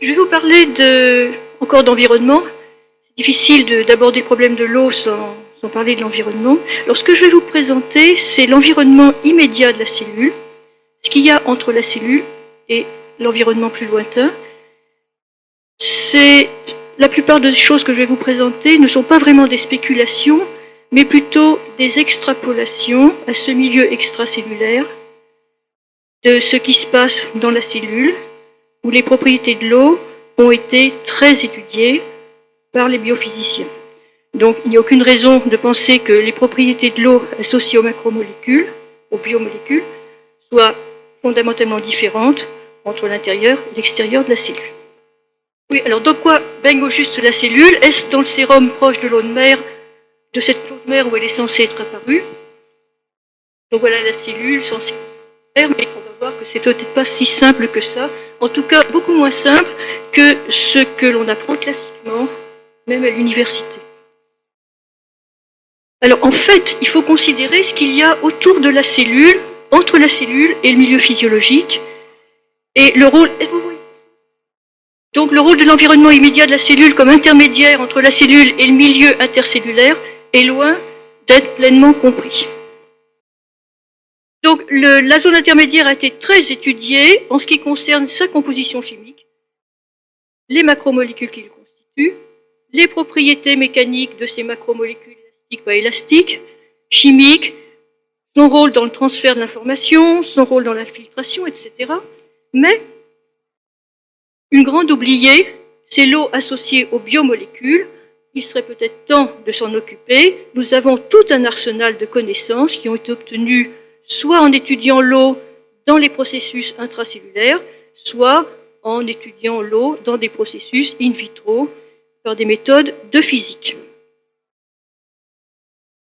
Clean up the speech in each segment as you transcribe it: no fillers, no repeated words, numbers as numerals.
Je vais vous parler encore d'environnement. C'est difficile d'aborder le problème de l'eau sans parler de l'environnement. Alors ce que je vais vous présenter, c'est l'environnement immédiat de la cellule, ce qu'il y a entre la cellule et l'environnement plus lointain. La plupart des choses que je vais vous présenter ne sont pas vraiment des spéculations, mais plutôt des extrapolations à ce milieu extracellulaire de ce qui se passe dans la cellule, où les propriétés de l'eau ont été très étudiées par les biophysiciens. Donc il n'y a aucune raison de penser que les propriétés de l'eau associées aux macromolécules, aux biomolécules, soient fondamentalement différentes entre l'intérieur et l'extérieur de la cellule. Oui, alors dans quoi baigne au juste la cellule? Est-ce dans le sérum proche de l'eau de mer, de cette eau de mer où elle est censée être apparue? Donc voilà la cellule censée être, mais on va voir que c'est peut-être pas si simple que ça. En tout cas, beaucoup moins simple que ce que l'on apprend classiquement, même à l'université. Alors en fait, il faut considérer ce qu'il y a autour de la cellule, entre la cellule et le milieu physiologique, et le rôle... Donc le rôle de l'environnement immédiat de la cellule comme intermédiaire entre la cellule et le milieu intercellulaire est loin d'être pleinement compris. Donc la zone intermédiaire a été très étudiée en ce qui concerne sa composition chimique, les macromolécules qui le constituent, les propriétés mécaniques de ces macromolécules élastiques, pas élastiques, chimiques, son rôle dans le transfert de l'information, son rôle dans l'infiltration, etc. Mais une grande oubliée, c'est l'eau associée aux biomolécules. Il serait peut-être temps de s'en occuper. Nous avons tout un arsenal de connaissances qui ont été obtenues soit en étudiant l'eau dans les processus intracellulaires, soit en étudiant l'eau dans des processus in vitro par des méthodes de physique.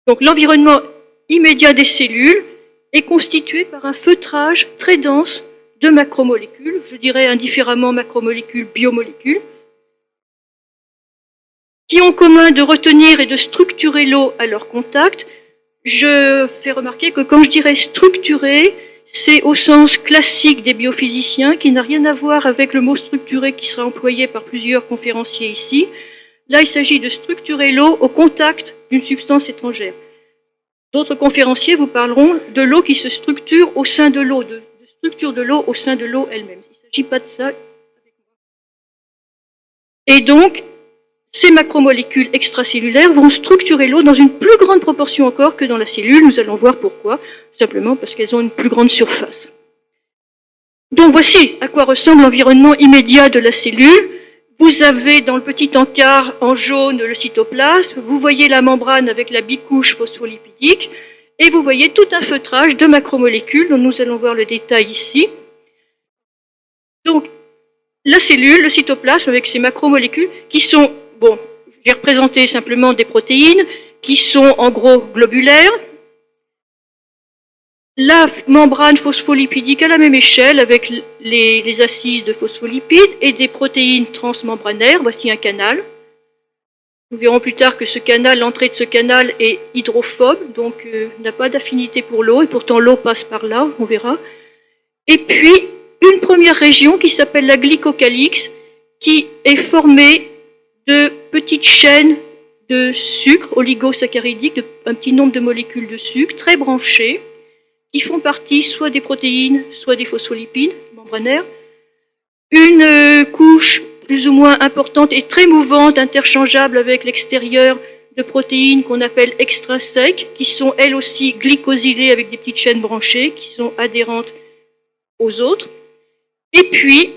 Donc l'environnement immédiat des cellules est constitué par un feutrage très dense de macromolécules, je dirais indifféremment macromolécules, biomolécules, qui ont en commun de retenir et de structurer l'eau à leur contact. Je fais remarquer que quand je dirais structurer, c'est au sens classique des biophysiciens, qui n'a rien à voir avec le mot structuré qui sera employé par plusieurs conférenciers ici. Là, il s'agit de structurer l'eau au contact d'une substance étrangère. D'autres conférenciers vous parleront de l'eau qui se structure au sein de l'eau, de structure de l'eau au sein de l'eau elle-même. Il ne s'agit pas de ça. Et donc, ces macromolécules extracellulaires vont structurer l'eau dans une plus grande proportion encore que dans la cellule. Nous allons voir pourquoi. Simplement parce qu'elles ont une plus grande surface. Donc voici à quoi ressemble l'environnement immédiat de la cellule. Vous avez dans le petit encart en jaune le cytoplasme, vous voyez la membrane avec la bicouche phospholipidique, et vous voyez tout un feutrage de macromolécules dont nous allons voir le détail ici. Donc la cellule, le cytoplasme avec ces macromolécules qui sont, bon, j'ai représenté simplement des protéines qui sont en gros globulaires. La membrane phospholipidique à la même échelle avec les acides de phospholipides et des protéines transmembranaires. Voici un canal. Nous verrons plus tard que ce canal, l'entrée de ce canal est hydrophobe, donc n'a pas d'affinité pour l'eau, et pourtant l'eau passe par là, on verra. Et puis, une première région qui s'appelle la glycocalyx, qui est formée de petites chaînes de sucre oligosaccharidiques, un petit nombre de molécules de sucre, très branchées, qui font partie soit des protéines, soit des phospholipides membranaires. Une couche plus ou moins importante et très mouvante, interchangeable avec l'extérieur de protéines qu'on appelle extrinsèques, qui sont elles aussi glycosylées avec des petites chaînes branchées, qui sont adhérentes aux autres. Et puis,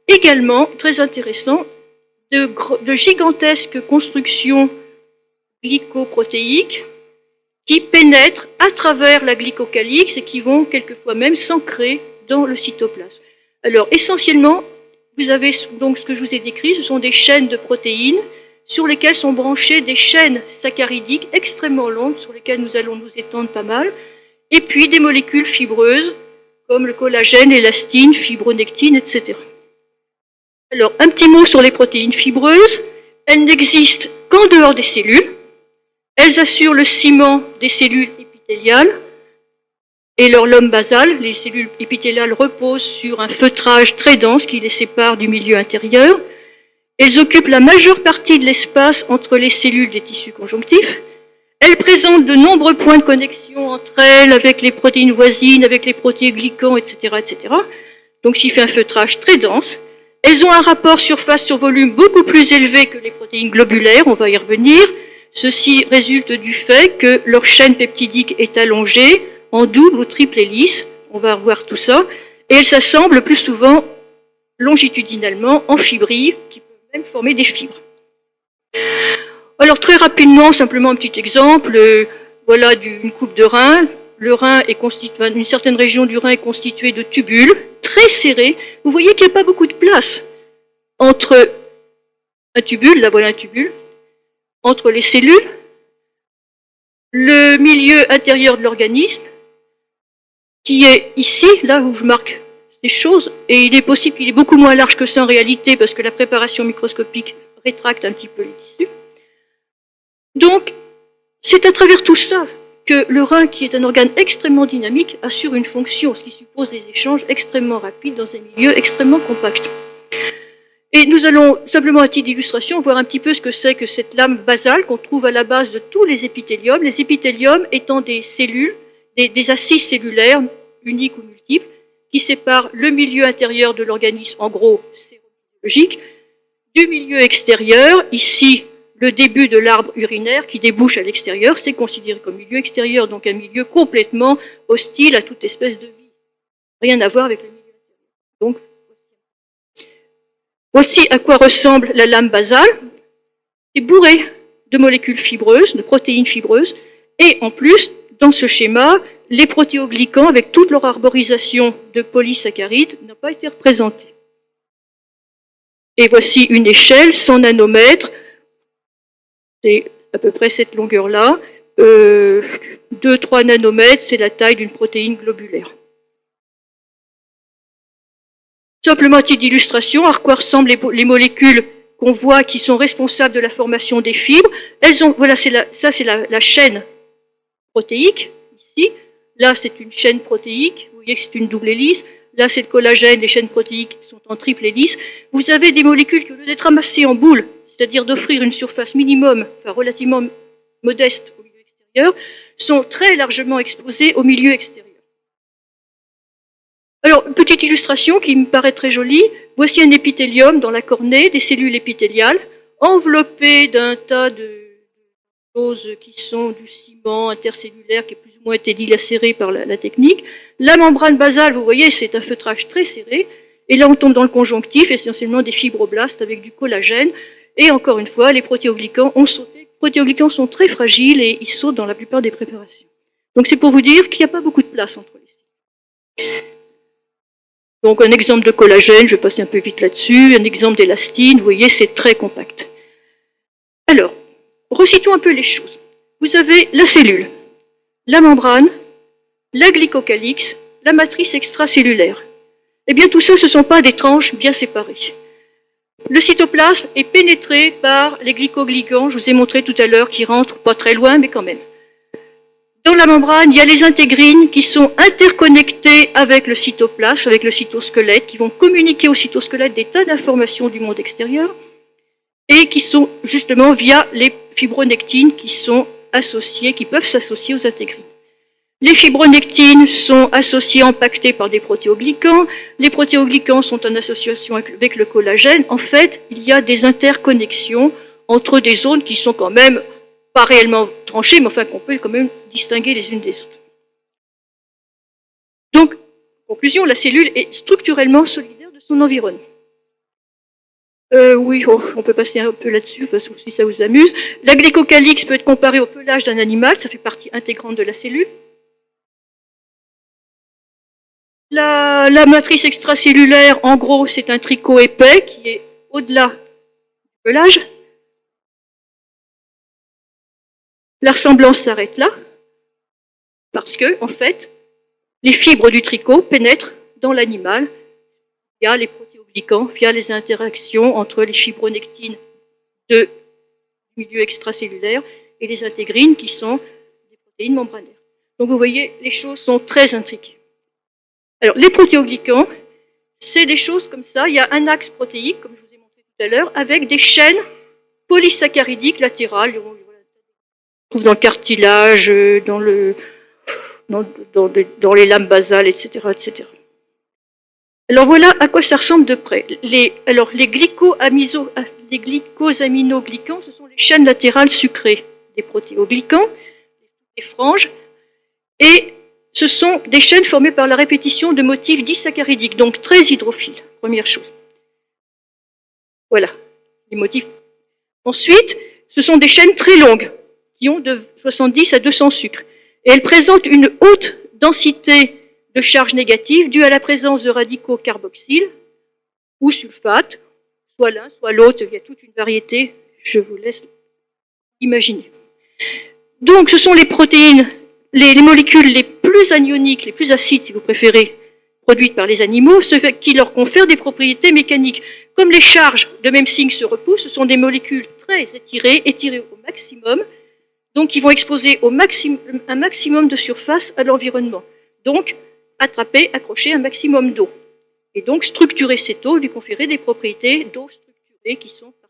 également, très intéressant, de gigantesques constructions glycoprotéiques qui pénètrent à travers la glycocalyx et qui vont quelquefois même s'ancrer dans le cytoplasme. Alors, essentiellement, vous avez donc ce que je vous ai décrit, ce sont des chaînes de protéines sur lesquelles sont branchées des chaînes saccharidiques extrêmement longues, sur lesquelles nous allons nous étendre pas mal, et puis des molécules fibreuses, comme le collagène, l'élastine, fibronectine, etc. Alors, un petit mot sur les protéines fibreuses. Elles n'existent qu'en dehors des cellules. Elles assurent le ciment des cellules épithéliales et leur lobe basale, les cellules épithéliales reposent sur un feutrage très dense qui les sépare du milieu intérieur. Elles occupent la majeure partie de l'espace entre les cellules des tissus conjonctifs. Elles présentent de nombreux points de connexion entre elles, avec les protéines voisines, avec les protéoglycans, etc., etc. Donc, s'il fait un feutrage très dense. Elles ont un rapport surface sur volume beaucoup plus élevé que les protéines globulaires, on va y revenir. Ceci résulte du fait que leur chaîne peptidique est allongée en double ou triple hélice, on va revoir tout ça, et elles s'assemblent le plus souvent longitudinalement en fibrilles, qui peuvent même former des fibres. Alors très rapidement, simplement un petit exemple, voilà une coupe de rein. Le rein est constitué, une certaine région du rein est constituée de tubules très serrés. Vous voyez qu'il n'y a pas beaucoup de place entre un tubule, là voilà un tubule, entre les cellules, le milieu intérieur de l'organisme, qui est ici, là où je marque ces choses, et il est possible qu'il est beaucoup moins large que ça en réalité, parce que la préparation microscopique rétracte un petit peu les tissus. Donc, c'est à travers tout ça que le rein, qui est un organe extrêmement dynamique, assure une fonction, ce qui suppose des échanges extrêmement rapides dans un milieu extrêmement compact. Et nous allons, simplement à titre d'illustration, voir un petit peu ce que c'est que cette lame basale qu'on trouve à la base de tous les épithéliums étant des cellules, des assises cellulaires, uniques ou multiples, qui séparent le milieu intérieur de l'organisme, en gros, sérologique, du milieu extérieur, ici, le début de l'arbre urinaire qui débouche à l'extérieur, c'est considéré comme milieu extérieur, donc un milieu complètement hostile à toute espèce de vie. Rien à voir avec le milieu intérieur. Donc, voici à quoi ressemble la lame basale. C'est bourré de molécules fibreuses, de protéines fibreuses, et en plus, dans ce schéma, les protéoglycans, avec toute leur arborisation de polysaccharides, n'ont pas été représentés. Et voici une échelle, 100 nanomètres, c'est à peu près cette longueur-là. 2-3 nanomètres, c'est la taille d'une protéine globulaire. Simplement à titre d'illustration, à quoi ressemblent les molécules qu'on voit qui sont responsables de la formation des fibres. Elles ont, voilà, ça c'est la chaîne protéique, ici. Là, c'est une chaîne protéique. Vous voyez que c'est une double hélice. Là, c'est le collagène, les chaînes protéiques sont en triple hélice. Vous avez des molécules qui, au lieu d'être amassées en boule, c'est-à-dire d'offrir une surface minimum, enfin relativement modeste au milieu extérieur, sont très largement exposées au milieu extérieur. Alors, une petite illustration qui me paraît très jolie. Voici un épithélium dans la cornée, des cellules épithéliales, enveloppées d'un tas de choses qui sont du ciment intercellulaire qui a plus ou moins été dilacéré par la technique. La membrane basale, vous voyez, c'est un feutrage très serré. Et là, on tombe dans le conjonctif, essentiellement des fibroblastes avec du collagène. Et encore une fois, les protéoglycans ont sauté. Les protéoglycans sont très fragiles et ils sautent dans la plupart des préparations. Donc c'est pour vous dire qu'il n'y a pas beaucoup de place entre les cellules. Donc un exemple de collagène, je vais passer un peu vite là-dessus, un exemple d'élastine, vous voyez, c'est très compact. Alors, recitons un peu les choses. Vous avez la cellule, la membrane, la glycocalyx, la matrice extracellulaire. Eh bien tout ça, ce ne sont pas des tranches bien séparées. Le cytoplasme est pénétré par les glycoglycans, je vous ai montré tout à l'heure, qui rentrent pas très loin, mais quand même. Dans la membrane, il y a les intégrines qui sont interconnectées avec le cytoplasme, avec le cytosquelette, qui vont communiquer au cytosquelette des tas d'informations du monde extérieur, et qui sont justement via les fibronectines qui sont associées, qui peuvent s'associer aux intégrines. Les fibronectines sont associées, empaquetées par des protéoglycans. Les protéoglycans sont en association avec le collagène. En fait, il y a des interconnexions entre des zones qui sont quand même pas réellement tranchées, mais enfin qu'on peut quand même distinguer les unes des autres. Donc, conclusion, la cellule est structurellement solidaire de son environnement. Oui, on peut passer un peu là-dessus, si ça vous amuse. La glycocalyx peut être comparée au pelage d'un animal, ça fait partie intégrante de la cellule. La matrice extracellulaire, en gros, c'est un tricot épais qui est au-delà du pelage. La ressemblance s'arrête là, parce que, en fait, les fibres du tricot pénètrent dans l'animal via les protéoglycans, via les interactions entre les fibronectines du milieu extracellulaire et les intégrines qui sont des protéines membranaires. Donc vous voyez, les choses sont très intriquées. Alors, les protéoglycans, c'est des choses comme ça. Il y a un axe protéique, comme je vous ai montré tout à l'heure, avec des chaînes polysaccharidiques latérales. On trouve dans le cartilage, dans les lames basales, etc., etc. Alors voilà à quoi ça ressemble de près. Les glycosaminoglycans, ce sont les chaînes latérales sucrées des protéoglycans, des franges, et ce sont des chaînes formées par la répétition de motifs disaccharidiques, donc très hydrophiles, première chose. Voilà, les motifs. Ensuite, ce sont des chaînes très longues, qui ont de 70 à 200 sucres, et elles présentent une haute densité de charge négative due à la présence de radicaux carboxyles ou sulfates, soit l'un, soit l'autre, il y a toute une variété, je vous laisse imaginer. Donc ce sont les protéines, les molécules les plus anioniques, les plus acides si vous préférez, produites par les animaux, ce qui leur confère des propriétés mécaniques. Comme les charges de même signe se repoussent, ce sont des molécules très étirées au maximum, donc qui vont exposer un maximum de surface à l'environnement. Donc, attraper, accrocher un maximum d'eau. Et donc, structurer cette eau, lui conférer des propriétés d'eau structurée qui sont particulières.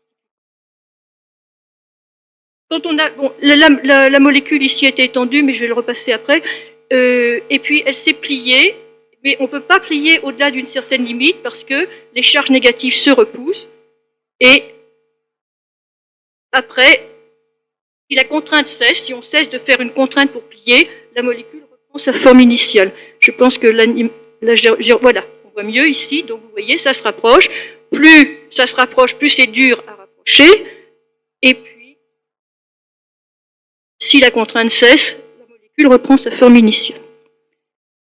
Quand on a, bon, la molécule ici a été étendue, mais je vais le repasser après, et puis elle s'est pliée, mais on ne peut pas plier au-delà d'une certaine limite parce que les charges négatives se repoussent, et après, si la contrainte cesse, si on cesse de faire une contrainte pour plier, la molécule reprend sa forme initiale. Je pense que voilà, on voit mieux ici, donc vous voyez, ça se rapproche. Plus ça se rapproche, plus c'est dur à rapprocher. Et puis, si la contrainte cesse, la molécule reprend sa forme initiale.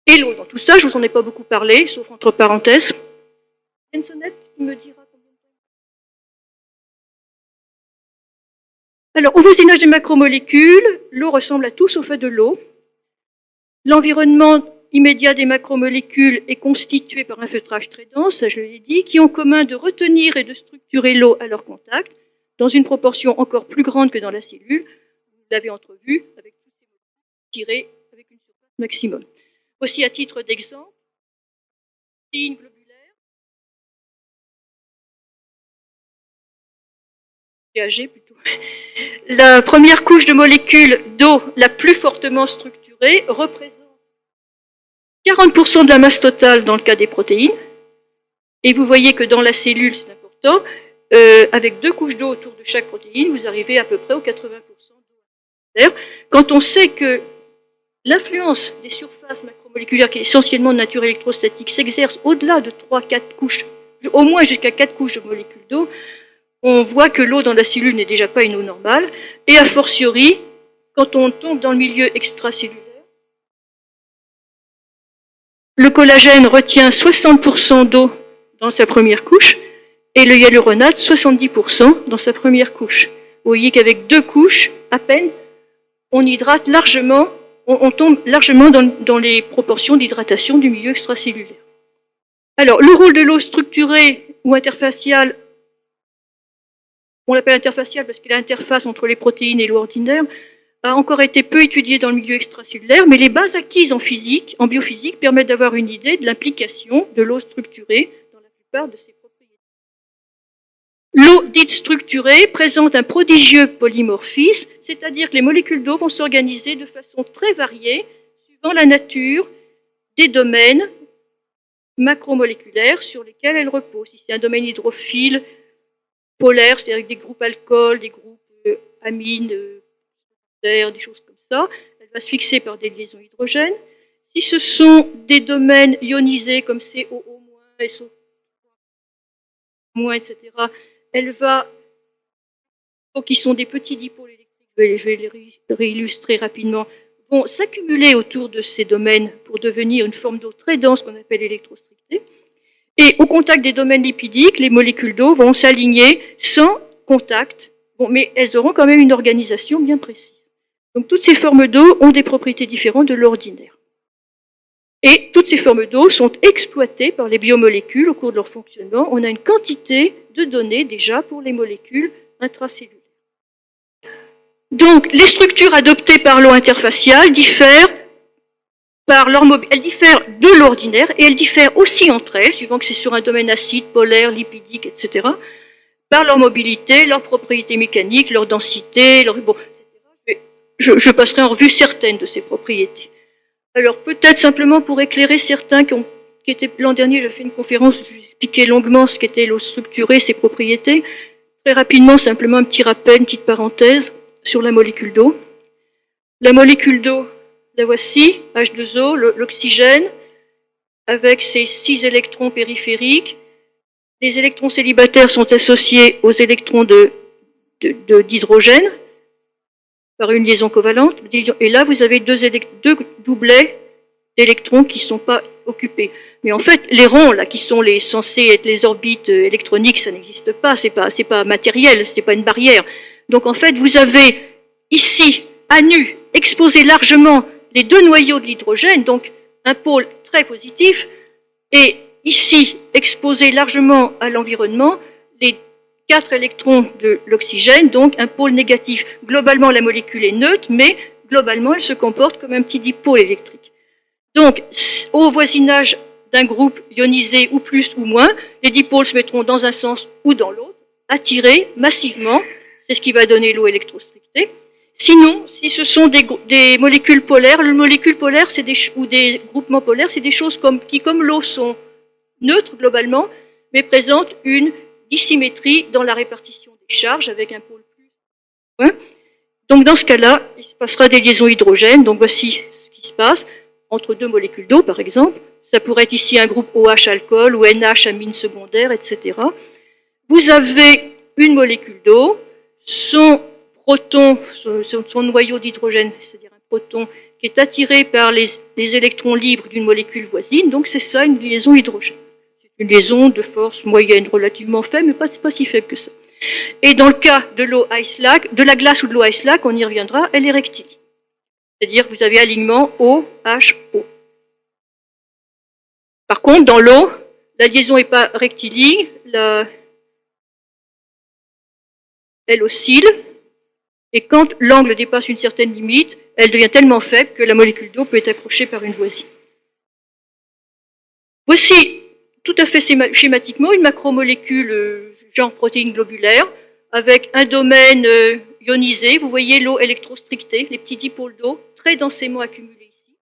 Et l'eau, dans tout ça, je ne vous en ai pas beaucoup parlé, sauf entre parenthèses. Jensonnette, il me dira combien de temps. Alors, au voisinage des macromolécules, l'eau ressemble à tout sauf à de l'eau. L'environnement immédiat des macromolécules est constitué par un feutrage très dense, ça je l'ai dit, qui ont en commun de retenir et de structurer l'eau à leur contact, dans une proportion encore plus grande que dans la cellule. Vous l'avez entrevu, avec toutes ces molécules tirées avec une surface maximum. Aussi, à titre d'exemple, protéines globulaires, GAG plutôt. La première couche de molécules d'eau la plus fortement structurée représente 40% de la masse totale dans le cas des protéines. Et vous voyez que dans la cellule, c'est important, avec 2 couches d'eau autour de chaque protéine, vous arrivez à peu près aux 80% d'eau. Quand on sait que l'influence des surfaces macromoléculaires, qui est essentiellement de nature électrostatique, s'exerce au-delà de 3-4 couches, au moins jusqu'à 4 couches de molécules d'eau, on voit que l'eau dans la cellule n'est déjà pas une eau normale, et a fortiori, quand on tombe dans le milieu extracellulaire, le collagène retient 60% d'eau dans sa première couche, et le hyaluronate 70% dans sa première couche. Vous voyez qu'avec 2 couches, à peine, on hydrate largement, on tombe largement dans les proportions d'hydratation du milieu extracellulaire. Alors, le rôle de l'eau structurée ou interfaciale, on l'appelle interfaciale parce que l'interface entre les protéines et l'eau ordinaire a encore été peu étudiée dans le milieu extracellulaire, mais les bases acquises en physique, en biophysique, permettent d'avoir une idée de l'implication de l'eau structurée dans la plupart de ses propriétés. L'eau dite structurée présente un prodigieux polymorphisme, c'est-à-dire que les molécules d'eau vont s'organiser de façon très variée suivant la nature des domaines macromoléculaires sur lesquels elles reposent. Si c'est un domaine hydrophile, polaire, c'est-à-dire avec des groupes alcool, des groupes amines, des choses comme ça, elle va se fixer par des liaisons hydrogènes. Si ce sont des domaines ionisés comme COO-, SO-, etc., elle va, qui sont des petits dipôles électriques, je vais les réillustrer rapidement, vont s'accumuler autour de ces domaines pour devenir une forme d'eau très dense qu'on appelle électrostrictée. Et au contact des domaines lipidiques, les molécules d'eau vont s'aligner sans contact, bon, mais elles auront quand même une organisation bien précise. Donc toutes ces formes d'eau ont des propriétés différentes de l'ordinaire. Et toutes ces formes d'eau sont exploitées par les biomolécules au cours de leur fonctionnement. On a une quantité de données déjà pour les molécules intracellulaires. Donc les structures adoptées par l'eau interfaciale diffèrent elles diffèrent de l'ordinaire et elles diffèrent aussi entre elles, suivant que c'est sur un domaine acide, polaire, lipidique, etc., par leur mobilité, leurs propriétés mécaniques, leur densité, bon, je passerai en revue certaines de ces propriétés. Alors peut-être simplement pour éclairer certains qui étaient l'an dernier, j'ai fait une conférence où j'expliquais longuement ce qu'était l'eau structurée, ses propriétés. Très rapidement, simplement un petit rappel, une petite parenthèse sur la molécule d'eau. La molécule d'eau, la voici, H2O, l'oxygène, avec ses 6 électrons périphériques. Les électrons célibataires sont associés aux électrons d'hydrogène par une liaison covalente. Et là, vous avez deux doublets d'électrons qui ne sont pas occupés. Mais en fait, les ronds, là, qui sont censés être les orbites électroniques, ça n'existe pas. C'est pas matériel, c'est pas une barrière. Donc en fait, vous avez ici, à nu, exposé largement les deux noyaux de l'hydrogène, donc un pôle très positif, et ici, exposé largement à l'environnement, les 4 électrons de l'oxygène, donc un pôle négatif. Globalement, la molécule est neutre, mais globalement, elle se comporte comme un petit dipôle électrique. Donc, au voisinage d'un groupe ionisé ou plus ou moins, les dipôles se mettront dans un sens ou dans l'autre, attirés massivement, c'est ce qui va donner l'eau électrostrictée. Sinon, si ce sont des molécules polaires, les molécules polaires ou des groupements polaires, c'est des choses qui, comme l'eau, sont neutres globalement, mais présentent une dissymétrie dans la répartition des charges avec un pôle plus. Ouais. Donc dans ce cas-là, il se passera des liaisons hydrogènes. Donc voici ce qui se passe entre deux molécules d'eau, par exemple. Ça pourrait être ici un groupe OH alcool ou NH amine secondaire, etc. Vous avez une molécule d'eau, son proton, son noyau d'hydrogène, c'est-à-dire un proton, qui est attiré par les électrons libres d'une molécule voisine. Donc c'est ça, une liaison hydrogène. C'est une liaison de force moyenne relativement faible, mais pas si faible que ça. Et dans le cas de l'eau ice lac, de la glace ou de l'eau ice lac, on y reviendra, elle est rectiligne. C'est-à-dire que vous avez alignement OHO. Par contre, dans l'eau, la liaison n'est pas rectiligne, elle oscille, et quand l'angle dépasse une certaine limite, elle devient tellement faible que la molécule d'eau peut être accrochée par une voisine. Voici, tout à fait schématiquement, une macromolécule genre protéine globulaire, avec un domaine ionisé. Vous voyez l'eau électrostrictée, les petits dipôles d'eau, très densément accumulés ici.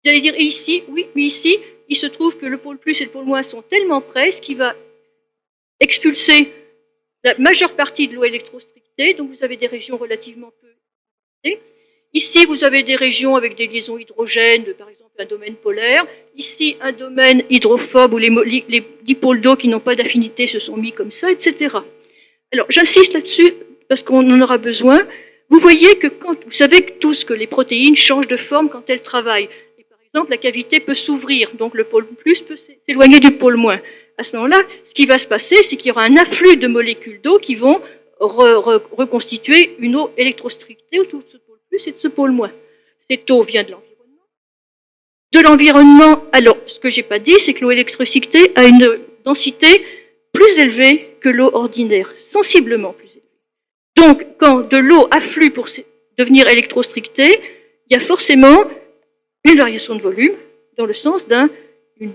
Vous allez dire, et ici, oui, mais ici, il se trouve que le pôle plus et le pôle moins sont tellement près, ce qui va expulser la majeure partie de l'eau électrostrictée, donc vous avez des régions relativement peu. Ici, vous avez des régions avec des liaisons hydrogènes, par exemple un domaine polaire. Ici, un domaine hydrophobe où les dipôles d'eau qui n'ont pas d'affinité se sont mis comme ça, etc. Alors, j'insiste là-dessus parce qu'on en aura besoin. Vous voyez que vous savez tous que les protéines changent de forme quand elles travaillent. Et par exemple, la cavité peut s'ouvrir, donc le pôle plus peut s'éloigner du pôle moins. À ce moment-là, ce qui va se passer, c'est qu'il y aura un afflux de molécules d'eau qui vont reconstituer une eau électrostrictée autour de ce pôle plus et de ce pôle moins. Cette eau vient de l'environnement. De l'environnement, alors, ce que je n'ai pas dit, c'est que l'eau électrostrictée a une densité plus élevée que l'eau ordinaire, sensiblement plus élevée. Donc, quand de l'eau afflue pour devenir électrostrictée, il y a forcément une variation de volume dans le sens d'une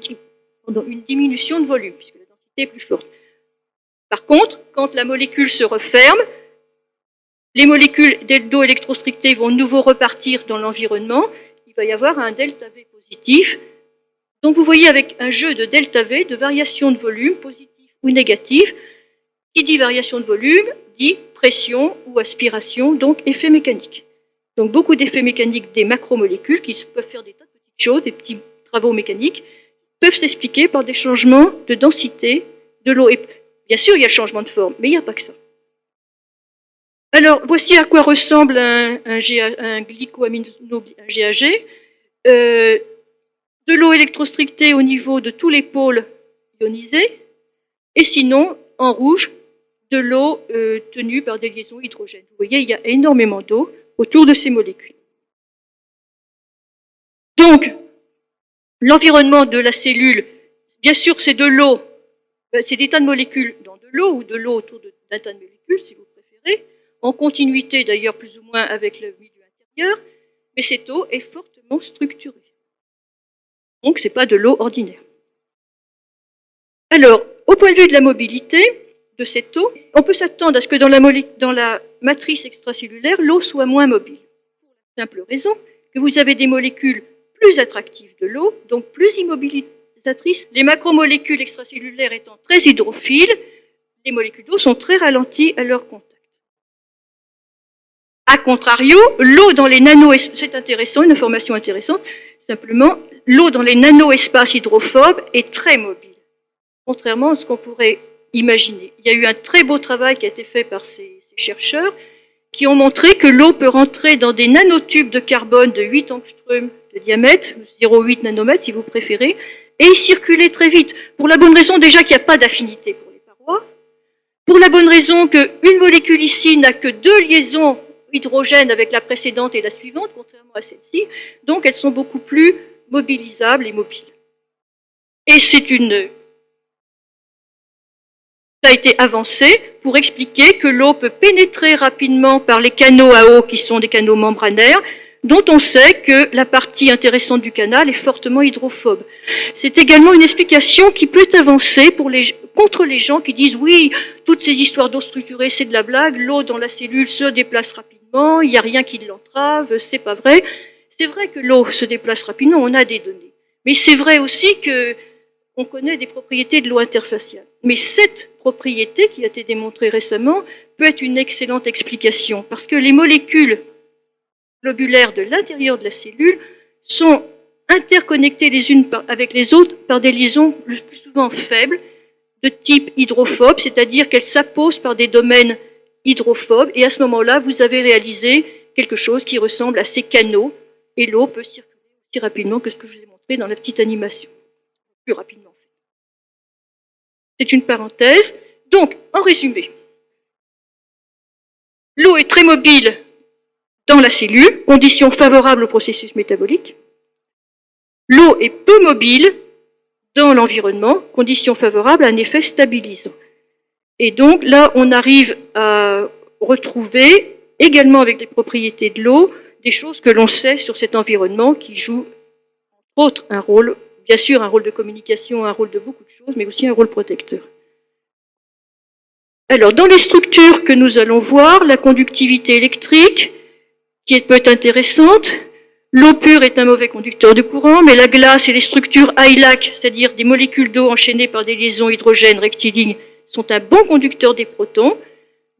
diminution de volume, puisque la densité est plus forte. Par contre, quand la molécule se referme, les molécules d'eau électrostrictée vont de nouveau repartir dans l'environnement. Il va y avoir un delta V positif. Donc vous voyez avec un jeu de delta V, de variation de volume, positif ou négatif. Qui dit variation de volume, dit pression ou aspiration, donc effet mécanique. Donc beaucoup d'effets mécaniques des macromolécules qui peuvent faire des tas de petites choses, des petits travaux mécaniques, peuvent s'expliquer par des changements de densité de l'eau. Et bien sûr, il y a le changement de forme, mais il n'y a pas que ça. Alors, voici à quoi ressemble un glycoamino, un GAG. De l'eau électrostrictée au niveau de tous les pôles ionisés, et sinon, en rouge, de l'eau tenue par des liaisons hydrogènes. Vous voyez, il y a énormément d'eau autour de ces molécules. Donc, l'environnement de la cellule, bien sûr, c'est de l'eau, c'est des tas de molécules dans de l'eau ou de l'eau autour d'un tas de molécules, si vous préférez, en continuité d'ailleurs plus ou moins avec le milieu intérieur, mais cette eau est fortement structurée. Donc, ce n'est pas de l'eau ordinaire. Alors, au point de vue de la mobilité de cette eau, on peut s'attendre à ce que dans la matrice extracellulaire, l'eau soit moins mobile. Pour la simple raison que vous avez des molécules plus attractives de l'eau, donc plus immobilisatrices. Les macromolécules extracellulaires étant très hydrophiles, les molécules d'eau sont très ralenties à leur contact. A contrario, l'eau dans les nano-espaces, c'est intéressant, une information intéressante, simplement, l'eau dans les nano-espaces hydrophobes est très mobile, contrairement à ce qu'on pourrait imaginer. Il y a eu un très beau travail qui a été fait par ces chercheurs qui ont montré que l'eau peut rentrer dans des nanotubes de carbone de 8 angstroms de diamètre, 0,8 nanomètres si vous préférez, et circuler très vite, pour la bonne raison déjà qu'il n'y a pas d'affinité pour les parois, pour la bonne raison qu'une molécule ici n'a que 2 liaisons hydrogène avec la précédente et la suivante, contrairement à celle-ci, donc elles sont beaucoup plus mobilisables et mobiles. Et ça a été avancé pour expliquer que l'eau peut pénétrer rapidement par les canaux à eau qui sont des canaux membranaires, dont on sait que la partie intéressante du canal est fortement hydrophobe. C'est également une explication qui peut avancer contre les gens qui disent oui, toutes ces histoires d'eau structurée, c'est de la blague, l'eau dans la cellule se déplace rapidement, il n'y a rien qui l'entrave, c'est pas vrai. C'est vrai que l'eau se déplace rapidement, on a des données. Mais c'est vrai aussi qu'on connaît des propriétés de l'eau interfaciale. Mais cette propriété, qui a été démontrée récemment, peut être une excellente explication, parce que les molécules globulaires de l'intérieur de la cellule sont interconnectées les unes avec les autres par des liaisons le plus souvent faibles, de type hydrophobe, c'est-à-dire qu'elles s'apposent par des domaines hydrophobes, et à ce moment-là, vous avez réalisé quelque chose qui ressemble à ces canaux, et l'eau peut circuler aussi rapidement que ce que je vous ai montré dans la petite animation. Plus rapidement. C'est une parenthèse. Donc, en résumé, l'eau est très mobile dans la cellule, conditions favorables au processus métabolique. L'eau est peu mobile dans l'environnement, conditions favorables à un effet stabilisant. Et donc là, on arrive à retrouver, également avec les propriétés de l'eau, des choses que l'on sait sur cet environnement qui joue, entre autres, un rôle, bien sûr, un rôle de communication, un rôle de beaucoup de choses, mais aussi un rôle protecteur. Alors, dans les structures que nous allons voir, la conductivité électrique, qui peut être intéressante, l'eau pure est un mauvais conducteur de courant, mais la glace et les structures ILAC, c'est-à-dire des molécules d'eau enchaînées par des liaisons hydrogène rectilignes, sont un bon conducteur des protons.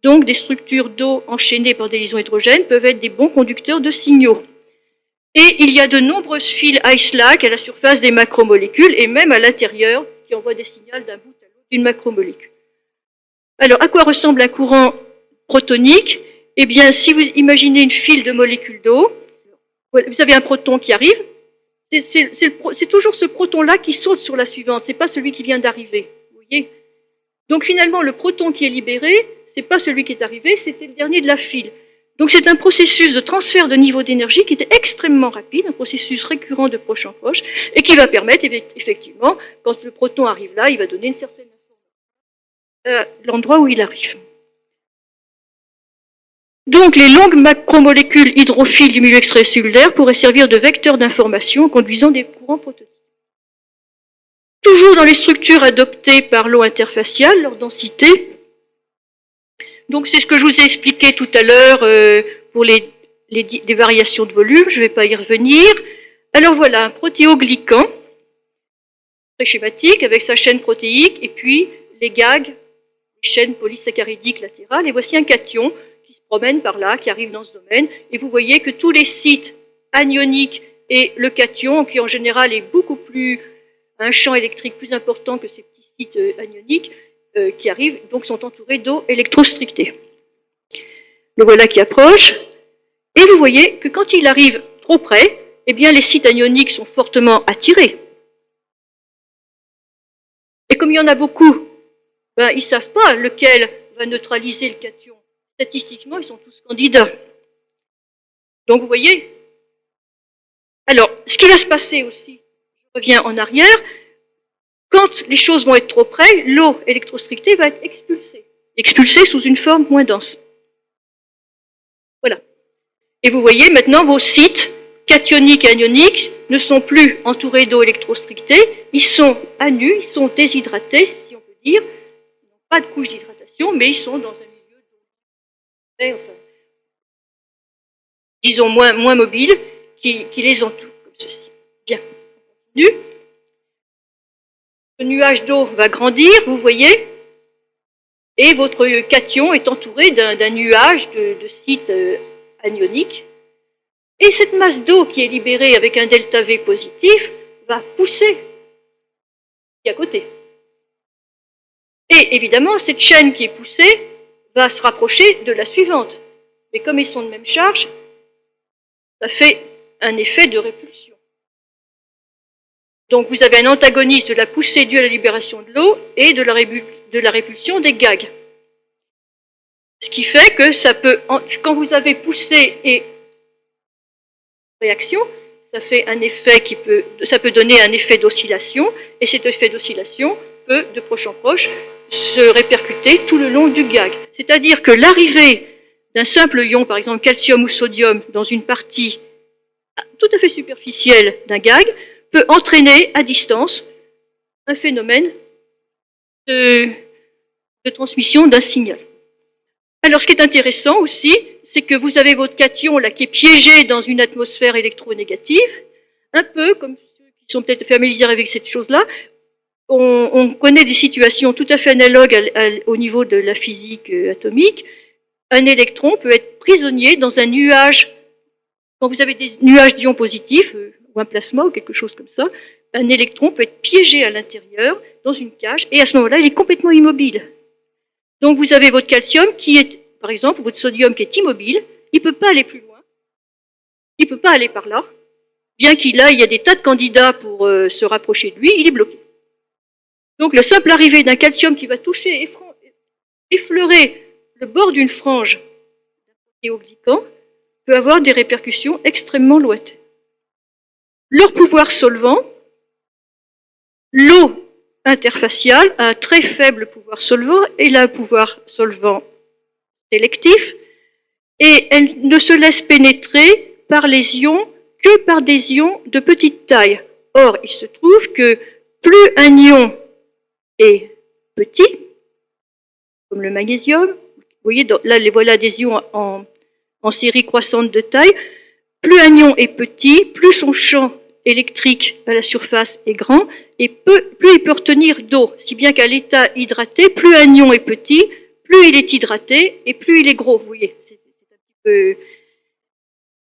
Donc, des structures d'eau enchaînées par des liaisons hydrogènes peuvent être des bons conducteurs de signaux. Et il y a de nombreuses files ICE-LAC à la surface des macromolécules et même à l'intérieur qui envoient des signaux d'un bout à l'autre d'une macromolécule. Alors, à quoi ressemble un courant protonique? Eh bien, si vous imaginez une file de molécules d'eau, vous avez un proton qui arrive, c'est toujours ce proton-là qui saute sur la suivante, c'est pas celui qui vient d'arriver. Vous voyez? Donc finalement, le proton qui est libéré, c'est pas celui qui est arrivé, c'était le dernier de la file. Donc c'est un processus de transfert de niveau d'énergie qui était extrêmement rapide, un processus récurrent de proche en proche, et qui va permettre, effectivement, quand le proton arrive là, il va donner une certaine information à l'endroit où il arrive. Donc les longues macromolécules hydrophiles du milieu extracellulaire pourraient servir de vecteurs d'information en conduisant des courants protoniques. Toujours dans les structures adoptées par l'eau interfaciale, leur densité. Donc c'est ce que je vous ai expliqué tout à l'heure pour les variations de volume, je ne vais pas y revenir. Alors voilà, un protéoglycan, très schématique, avec sa chaîne protéique, et puis les GAG, les chaînes polysaccharidiques latérales, et voici un cation qui se promène par là, qui arrive dans ce domaine, et vous voyez que tous les sites anioniques et le cation, qui en général est beaucoup plus, un champ électrique plus important que ces petits sites anioniques, qui arrivent, donc sont entourés d'eau électrostrictée. Le voilà qui approche, et vous voyez que quand il arrive trop près, eh bien les sites anioniques sont fortement attirés. Et comme il y en a beaucoup, ben, ils ne savent pas lequel va neutraliser le cation. Statistiquement, ils sont tous candidats. Donc vous voyez. Alors, ce qui va se passer aussi, je reviens en arrière, quand les choses vont être trop près, l'eau électrostrictée va être expulsée. Expulsée sous une forme moins dense. Voilà. Et vous voyez maintenant vos sites cationiques et anioniques ne sont plus entourés d'eau électrostrictée, ils sont à nu, ils sont déshydratés, si on peut dire. Ils n'ont pas de couche d'hydratation, mais ils sont dans un milieu enfin, disons moins mobile, qui les entoure, comme ceci. Bien, on continue. Le nuage d'eau va grandir, vous voyez, et votre cation est entouré d'un nuage de sites anioniques. Et cette masse d'eau qui est libérée avec un delta V positif va pousser à côté. Et évidemment, cette chaîne qui est poussée va se rapprocher de la suivante. Mais comme ils sont de même charge, ça fait un effet de répulsion. Donc vous avez un antagoniste de la poussée due à la libération de l'eau et de la répulsion des gags. Ce qui fait que ça peut, quand vous avez poussé et réaction, ça fait un effet ça peut donner un effet d'oscillation, et cet effet d'oscillation peut, de proche en proche, se répercuter tout le long du gag. C'est-à-dire que l'arrivée d'un simple ion, par exemple calcium ou sodium, dans une partie tout à fait superficielle d'un gag, peut entraîner à distance un phénomène de transmission d'un signal. Alors ce qui est intéressant aussi, c'est que vous avez votre cation là qui est piégé dans une atmosphère électronégative, un peu comme ceux qui sont peut-être familiers avec cette chose-là. On connaît des situations tout à fait analogues au niveau de la physique atomique. Un électron peut être prisonnier dans un nuage. Quand vous avez des nuages d'ions positifs, ou un plasma ou quelque chose comme ça, un électron peut être piégé à l'intérieur, dans une cage, et à ce moment-là, il est complètement immobile. Donc vous avez votre calcium qui est, par exemple, votre sodium qui est immobile, il ne peut pas aller plus loin, il ne peut pas aller par là, bien qu'il il y a des tas de candidats pour se rapprocher de lui, il est bloqué. Donc la simple arrivée d'un calcium qui va toucher, effleurer le bord d'une frange protéoglycan peut avoir des répercussions extrêmement lointaines. Leur pouvoir solvant, l'eau interfaciale a un très faible pouvoir solvant, elle a un pouvoir solvant sélectif, et elle ne se laisse pénétrer par les ions que par des ions de petite taille. Or, il se trouve que plus un ion est petit, comme le magnésium, vous voyez, là, voilà des ions en série croissante de taille, plus un ion est petit, plus son champ électrique à la surface est grand, et plus il peut retenir d'eau, si bien qu'à l'état hydraté, plus un ion est petit, plus il est hydraté, et plus il est gros, vous voyez. Plus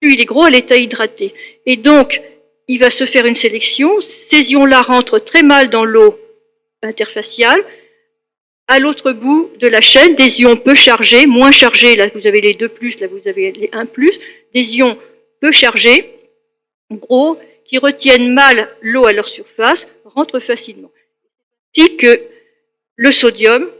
il est gros à l'état hydraté. Et donc, il va se faire une sélection, ces ions-là rentrent très mal dans l'eau interfaciale. À l'autre bout de la chaîne, des ions peu chargés, moins chargés, là vous avez les 2+, là vous avez les 1+, des ions peu chargés, gros, qui retiennent mal l'eau à leur surface, rentrent facilement. Ainsi que le sodium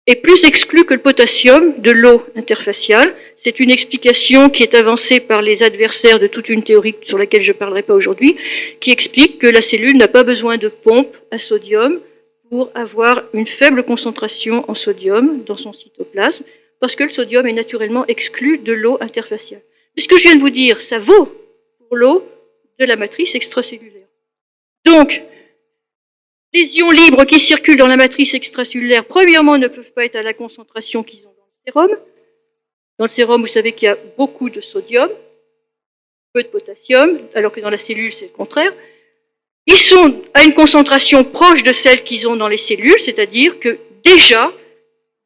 est plus exclu que le potassium de l'eau interfaciale. C'est une explication qui est avancée par les adversaires de toute une théorie sur laquelle je ne parlerai pas aujourd'hui, qui explique que la cellule n'a pas besoin de pompe à sodium pour avoir une faible concentration en sodium dans son cytoplasme, parce que le sodium est naturellement exclu de l'eau interfaciale. Mais ce que je viens de vous dire, ça vaut pour l'eau de la matrice extracellulaire. Donc, les ions libres qui circulent dans la matrice extracellulaire, premièrement, ne peuvent pas être à la concentration qu'ils ont dans le sérum. Dans le sérum, vous savez qu'il y a beaucoup de sodium, peu de potassium, alors que dans la cellule, c'est le contraire. Ils sont à une concentration proche de celle qu'ils ont dans les cellules, c'est-à-dire que déjà,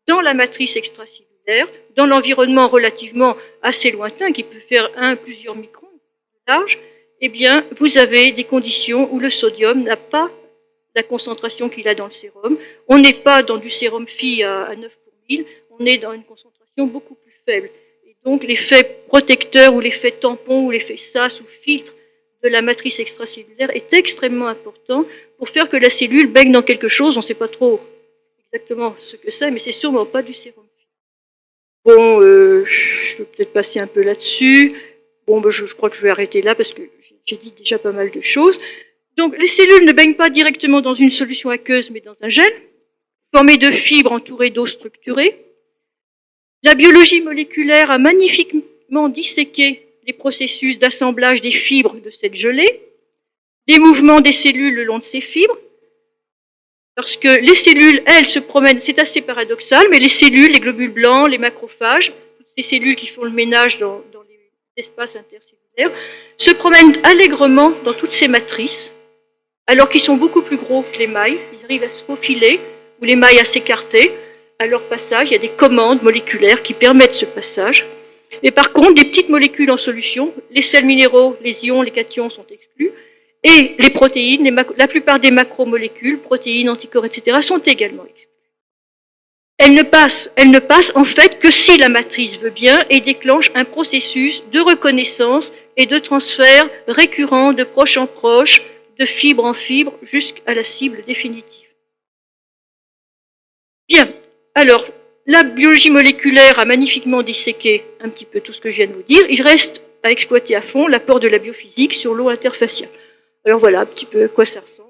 dans la matrice extracellulaire, dans l'environnement relativement assez lointain, qui peut faire plusieurs microns de large, eh bien, vous avez des conditions où le sodium n'a pas la concentration qu'il a dans le sérum. On n'est pas dans du sérum Phi à 9 pour 1000, on est dans une concentration beaucoup plus faible. Et donc, l'effet protecteur ou l'effet tampon ou l'effet SAS ou filtre de la matrice extracellulaire est extrêmement important pour faire que la cellule baigne dans quelque chose, on ne sait pas trop exactement ce que c'est, mais c'est sûrement pas du sérum. Bon, je vais peut-être passer un peu là-dessus. Bon, je crois que je vais arrêter là parce que j'ai dit déjà pas mal de choses. Donc, les cellules ne baignent pas directement dans une solution aqueuse, mais dans un gel, formé de fibres entourées d'eau structurée. La biologie moléculaire a magnifiquement disséqué les processus d'assemblage des fibres de cette gelée, les mouvements des cellules le long de ces fibres, parce que les cellules, elles, se promènent, c'est assez paradoxal, mais les cellules, les globules blancs, les macrophages, toutes ces cellules qui font le ménage dans les espaces intercellulaires, se promènent allègrement dans toutes ces matrices, alors qu'ils sont beaucoup plus gros que les mailles, ils arrivent à se faufiler, ou les mailles à s'écarter. À leur passage, il y a des commandes moléculaires qui permettent ce passage. Et par contre, des petites molécules en solution, les sels minéraux, les ions, les cations sont exclus, et les protéines, la plupart des macromolécules, protéines, anticorps, etc., sont également exclues. Elles ne passent en fait que si la matrice veut bien et déclenche un processus de reconnaissance et de transfert récurrent de proche en proche, de fibre en fibre, jusqu'à la cible définitive. Bien, alors, la biologie moléculaire a magnifiquement disséqué un petit peu tout ce que je viens de vous dire. Il reste à exploiter à fond l'apport de la biophysique sur l'eau interfaciale. Alors voilà un petit peu à quoi ça ressemble.